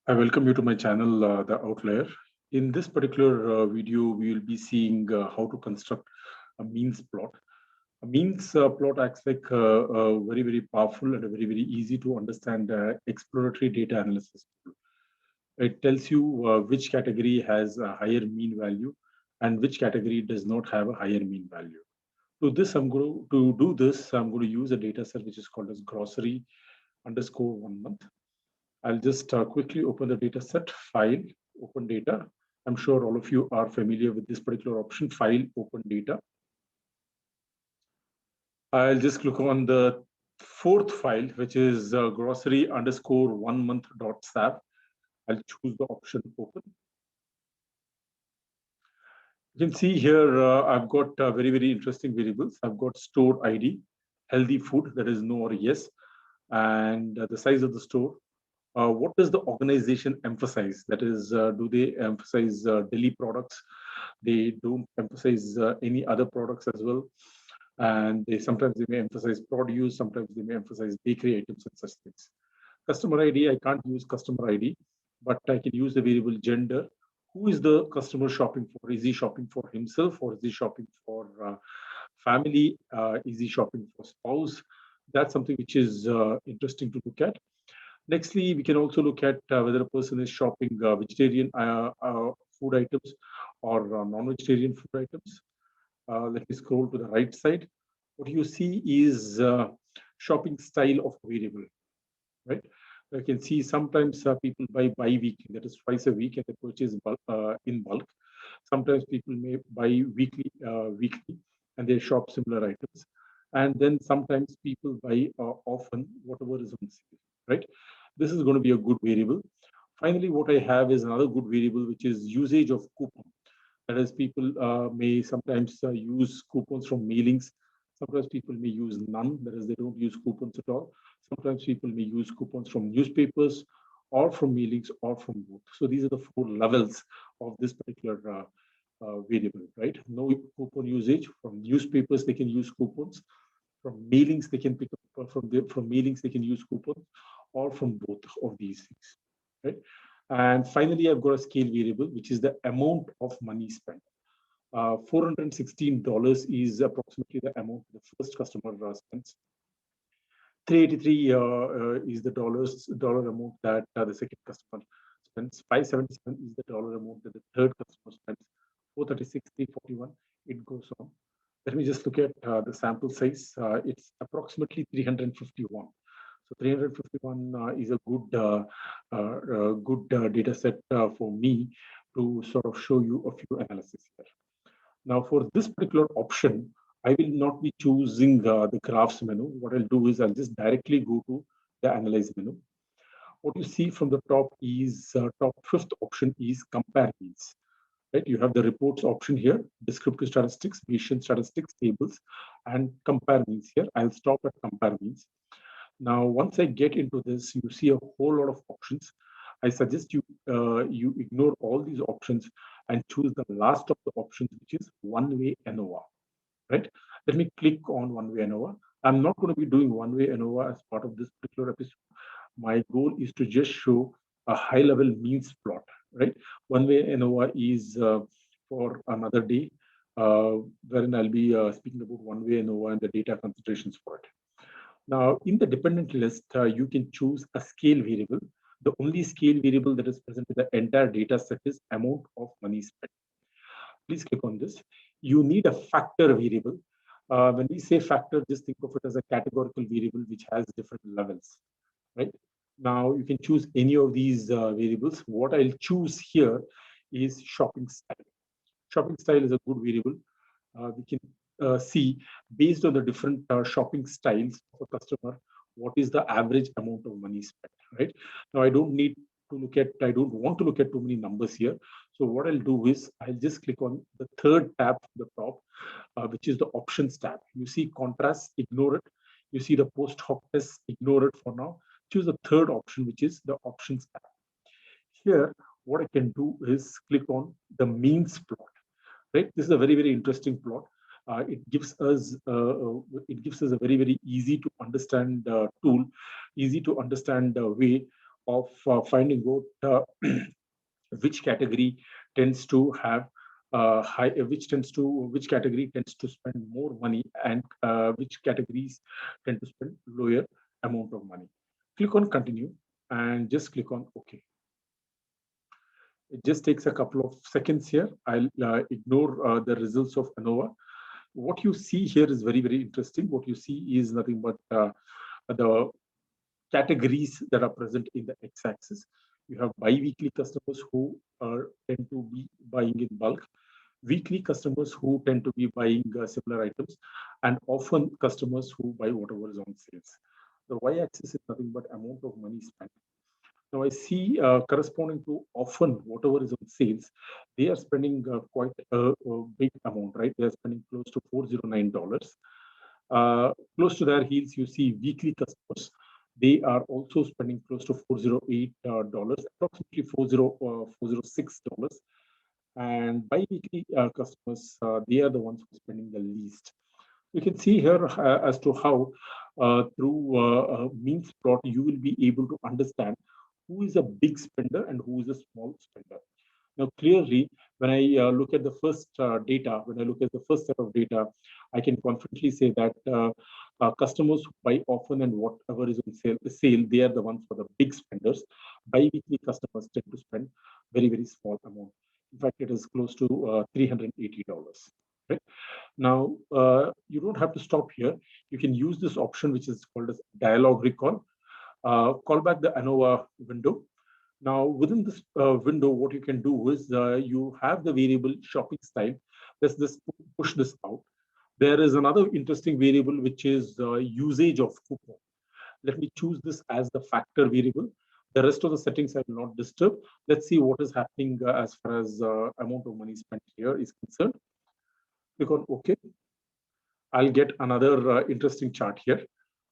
I welcome you to my channel, The Outlier. In this particular video, we will be seeing how to construct a means plot. A means plot acts like a very, very powerful and a very, very easy to understand exploratory data analysis tool. It tells you which category has a higher mean value and which category does not have a higher mean value. To do this, I'm going to use a data set which is called as grocery underscore 1 month. I'll just quickly open the data set, file, open data. I'm sure all of you are familiar with this particular option, file, open data. I'll just click on the fourth file, which is grocery underscore 1month.sap. I'll choose the option open. You can see here, I've got very, very interesting variables. I've got store ID, healthy food, that is no or yes, and the size of the store. What does the organization emphasize? That is, do they emphasize deli products? They don't emphasize any other products as well. And sometimes they may emphasize produce, sometimes they may emphasize bakery items and such things. Customer ID, I can't use customer ID, but I can use the variable gender. Who is the customer shopping for? Is he shopping for himself or is he shopping for family? Is he shopping for spouse? That's something which is interesting to look at. Nextly, we can also look at whether a person is shopping vegetarian food items or non-vegetarian food items. Let me scroll to the right side. What you see is shopping style of variable, right? You can see sometimes people buy bi-weekly, that is twice a week, and they purchase in bulk. Sometimes people may buy weekly, and they shop similar items. And then sometimes people buy often whatever is on sale, right? This is going to be a good variable. Finally, what I have is another good variable, which is usage of coupon. That is, people may sometimes use coupons from mailings. Sometimes people may use none, that is, they don't use coupons at all. Sometimes people may use coupons from newspapers or from mailings or from both. So these are the four levels of this particular variable, right? No coupon usage. From newspapers, they can use coupons. From mailings, they can pick up from mailings, they can use coupons, or from both of these things, right? And finally, I've got a scale variable, which is the amount of money spent. $416 is approximately the amount the first customer spends. 383 is the dollar amount that the second customer spends. 577 is the dollar amount that the third customer spends. 436, 341, it goes on. Let me just look at the sample size. It's approximately 351. So 351 is a good data set for me to sort of show you a few analysis here. Now, for this particular option, I will not be choosing the graphs menu. What I'll do is I'll just directly go to the analyze menu. What you see from the top is top fifth option is compare means. Right? You have the reports option here, descriptive statistics, Bayesian statistics, tables, and compare means here. I'll stop at compare means. Now, once I get into this, you see a whole lot of options. I suggest you you ignore all these options and choose the last of the options, which is one-way ANOVA. Right? Let me click on one-way ANOVA. I'm not going to be doing one-way ANOVA as part of this particular episode. My goal is to just show a high-level means plot. Right? One-way ANOVA is for another day, wherein I'll be speaking about one-way ANOVA and the data considerations for it. Now, in the dependent list, you can choose a scale variable. The only scale variable that is present in the entire data set is amount of money spent. Please click on this. You need a factor variable. When we say factor, just think of it as a categorical variable which has different levels, right? Now, you can choose any of these variables. What I'll choose here is shopping style. Shopping style is a good variable. We can see based on the different shopping styles of a customer, what is the average amount of money spent, right? Now, I don't want to look at too many numbers here. So what I'll do is I'll just click on the third tab from the top, which is the options tab. You see contrast, ignore it. You see the post hoc test, ignore it for now. Choose the third option, which is the options tab. Here, what I can do is click on the means plot. Right, this is a very, very interesting plot. It gives us a very, very easy to understand tool, easy to understand way of finding out which category tends to have which category tends to spend more money, and which categories tend to spend lower amount of money. Click on continue and just click on OK. It just takes a couple of seconds here. I'll ignore the results of ANOVA. What you see here is very, very interesting. What you see is nothing but the categories that are present in the x-axis. You have bi-weekly customers who tend to be buying in bulk, weekly customers who tend to be buying similar items, and often customers who buy whatever is on sales. The y-axis is nothing but amount of money spent. Now I see corresponding to often whatever is on sales, they are spending quite a big amount, right? They are spending close to $409. Close to their heels, you see weekly customers. They are also spending close to $408, approximately $406. And bi-weekly customers, they are the ones who are spending the least. You can see here as to how through means plot, you will be able to understand who is a big spender and who is a small spender. Now, clearly, when I look at the first data, when I look at the first set of data, I can confidently say that customers who buy often and whatever is on sale, they are the ones for the big spenders. Bi-weekly customers tend to spend very, very small amount. In fact, it is close to $380. Right? Now, you don't have to stop here. You can use this option, which is called as dialog recall. Call back the ANOVA window. Now, within this window, what you can do is you have the variable shopping style. Let's just push this out. There is another interesting variable, which is usage of coupon. Let me choose this as the factor variable. The rest of the settings I will not disturb. Let's see what is happening as far as amount of money spent here is concerned. Click on OK. I'll get another interesting chart here.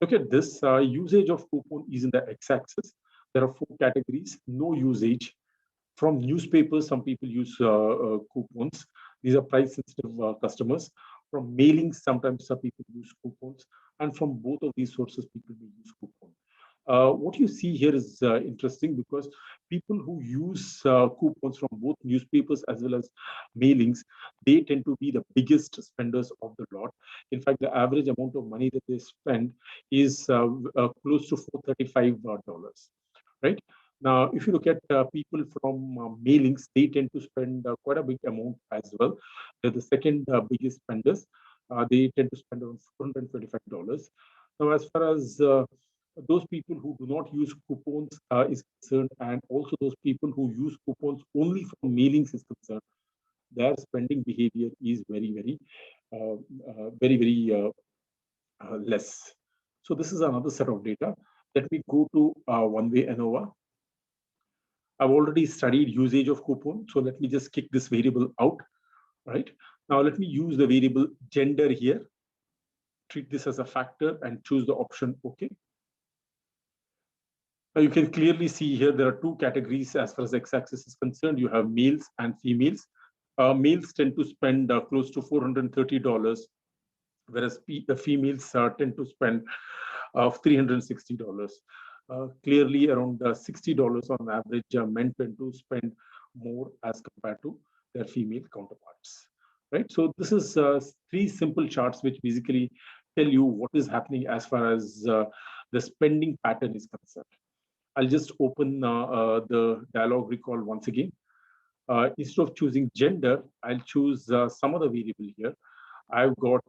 Look at this. Usage of coupon is in the x-axis. There are 4 categories. No usage. From newspapers, some people use coupons. These are price-sensitive customers. From mailings, sometimes some people use coupons. And from both of these sources, people may use coupons. What you see here is interesting because people who use coupons from both newspapers as well as mailings, they tend to be the biggest spenders of the lot. In fact, the average amount of money that they spend is close to $435. Right? Now, if you look at people from mailings, they tend to spend quite a big amount as well. They're the second biggest spenders. They tend to spend around $425. Now, as far as those people who do not use coupons is concerned, and also those people who use coupons only for mailings is concerned, their spending behavior is very less. So this is another set of data. Let me go to Way Anova. I've already studied usage of coupon, so let me just kick this variable out. Right now, let me use the variable gender here. Treat this as a factor and choose the option OK. Now you can clearly see here there are 2 categories as far as x-axis is concerned. You have males and females. Males tend to spend close to $430, whereas the females tend to spend $360. Clearly, around $60 on average, men tend to spend more as compared to their female counterparts. Right. So this is 3 simple charts which basically tell you what is happening as far as the spending pattern is concerned. I'll just open the dialog recall once again. Instead of choosing gender, I'll choose some other variable here. I've got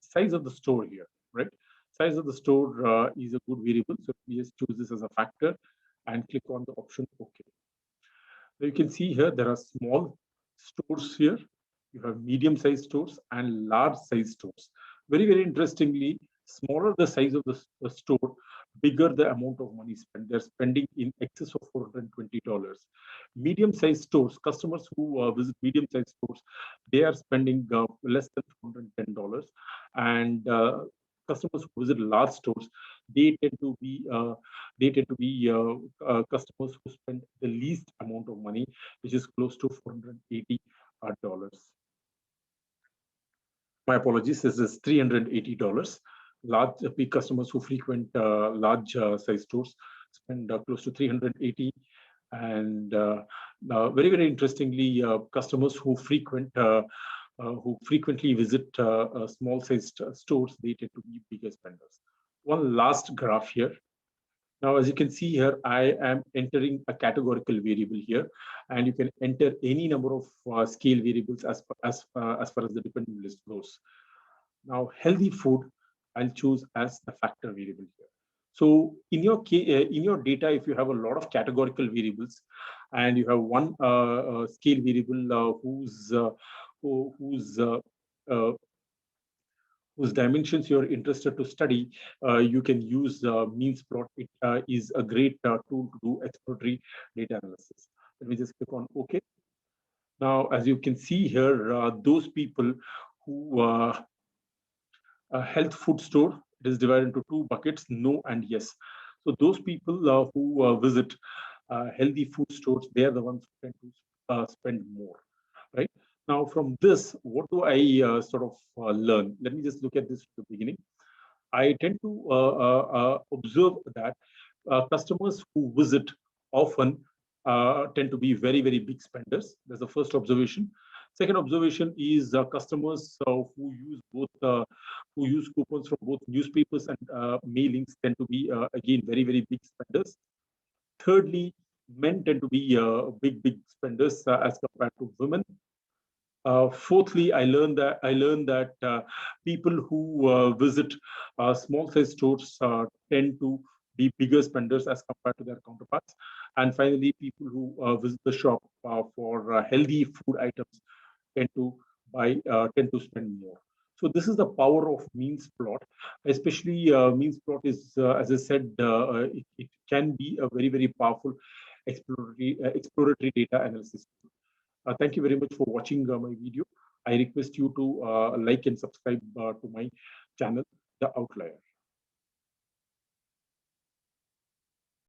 size of the store here, right? Size of the store is a good variable. So we just choose this as a factor and click on the option OK. Now you can see here there are small stores here. You have medium-sized stores and large-sized stores. Very interestingly, smaller the size of the store, bigger the amount of money spent. They're spending in excess of $420. Medium-sized stores, customers who visit medium-sized stores, they are spending less than $410. And customers who visit large stores, they tend to be customers who spend the least amount of money, which is close to $480. My apologies, this is $380. Large big customers who frequent large size stores spend close to 380. And very, very interestingly, customers who frequently visit small-sized stores, they tend to be bigger spenders. One last graph here. Now, as you can see here, I am entering a categorical variable here, and you can enter any number of scale variables as far as the dependent list goes. Now, healthy food, I'll choose as the factor variable here. So in your data, if you have a lot of categorical variables, and you have one scale variable whose uh, whose dimensions you're interested to study, you can use means plot. It is a great tool to do exploratory data analysis. Let me just click on OK. Now, as you can see here, those people who a health food store, it is divided into two buckets, no and yes. So those people who visit healthy food stores, they are the ones who tend to spend more, right? Now, from this, what do I sort of learn? Let me just look at this from the beginning. I tend to observe that customers who visit often tend to be very, very big spenders. That's the first observation. Second observation is customers who use coupons from both newspapers and mailings tend to be again very, very big spenders. Thirdly, men tend to be big spenders as compared to women. Fourthly, I learned that people who visit small size stores tend to be bigger spenders as compared to their counterparts. And finally, people who visit the shop for healthy food items tend to spend more. So this is the power of means plot. Especially means plot is, as I said, it can be a very, very powerful exploratory data analysis. Thank you very much for watching my video. I request you to like and subscribe to my channel, The Outlier.